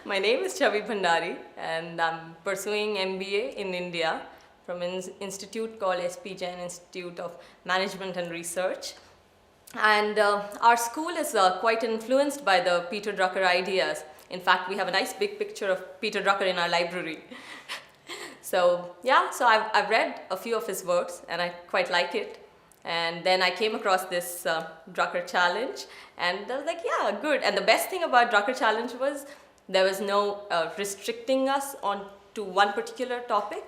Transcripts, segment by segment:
My name is Chavi Bhandari and I'm pursuing MBA in India from an institute called SP Jain Institute of Management and Research. And our school is quite influenced by the Peter Drucker ideas. In fact, we have a nice big picture of Peter Drucker in our library. So I've read a few of his works and I quite like it. And then I came across this Drucker challenge and I was like, yeah, good. And the best thing about Drucker challenge was there was no restricting us on to one particular topic.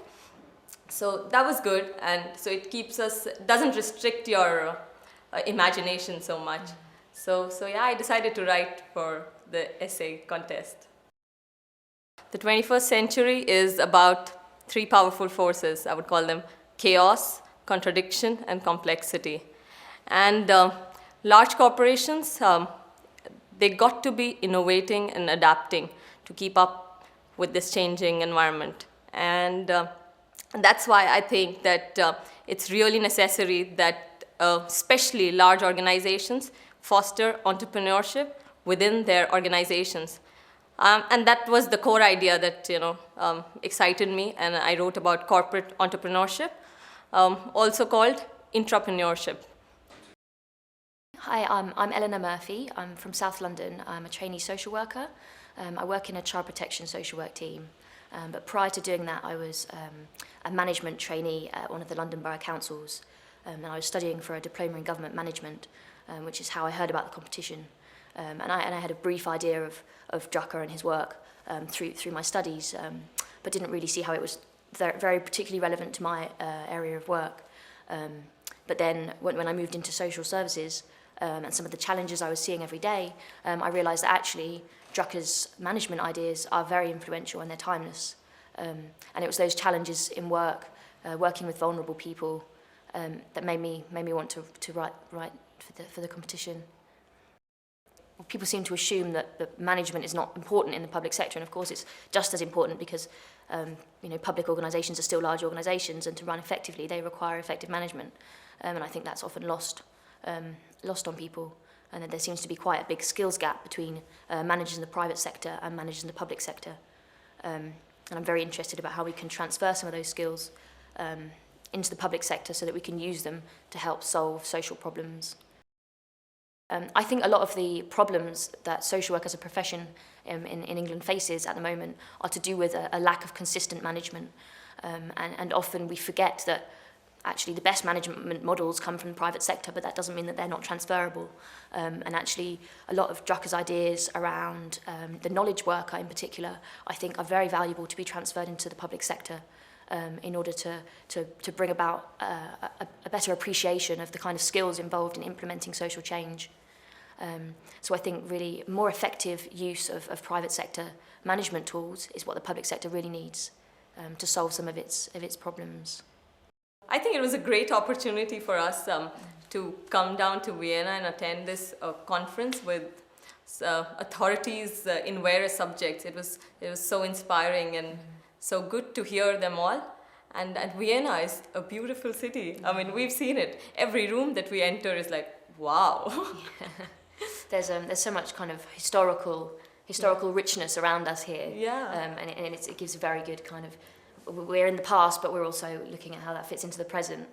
So that was good, and so it keeps us, doesn't restrict your imagination so much. So yeah, I decided to write for the essay contest. The 21st century is about three powerful forces. I would call them chaos, contradiction, and complexity. And large corporations, they got to be innovating and adapting to keep up with this changing environment. And that's why I think that it's really necessary that especially large organizations foster entrepreneurship within their organizations. And that was the core idea that excited me, and I wrote about corporate entrepreneurship, also called intrapreneurship. Hi, I'm Eleanor Murphy. I'm from South London. I'm a trainee social worker. I work in a child protection social work team. But prior to doing that, I was a management trainee at one of the London Borough Councils. And I was studying for a diploma in government management, which is how I heard about the competition. And I had a brief idea of Drucker and his work through my studies, but didn't really see how it was very particularly relevant to my area of work. But then when I moved into social services, and some of the challenges I was seeing every day, I realised that actually Drucker's management ideas are very influential and they're timeless. And it was those challenges in work, working with vulnerable people, that made me want to write for the competition. People seem to assume that management is not important in the public sector, and of course it's just as important because public organisations are still large organisations, and to run effectively they require effective management. And I think that's often lost on people, and that there seems to be quite a big skills gap between managers in the private sector and managers in the public sector. And I'm very interested about how we can transfer some of those skills into the public sector so that we can use them to help solve social problems. I think a lot of the problems that social work as a profession in England faces at the moment are to do with a lack of consistent management. And often we forget that actually the best management models come from the private sector, but that doesn't mean that they're not transferable. And actually a lot of Drucker's ideas around the knowledge worker in particular, I think are very valuable to be transferred into the public sector in order to bring about a better appreciation of the kind of skills involved in implementing social change. So I think really more effective use of private sector management tools is what the public sector really needs to solve some of its problems. I think it was a great opportunity for us to come down to Vienna and attend this conference with authorities in various subjects. It was so inspiring and so good to hear them all. And Vienna is a beautiful city. I mean, we've seen it. Every room that we enter is like, wow. There's so much kind of historical richness around us here. Yeah. And it gives a very good kind of, we're in the past, but we're also looking at how that fits into the present.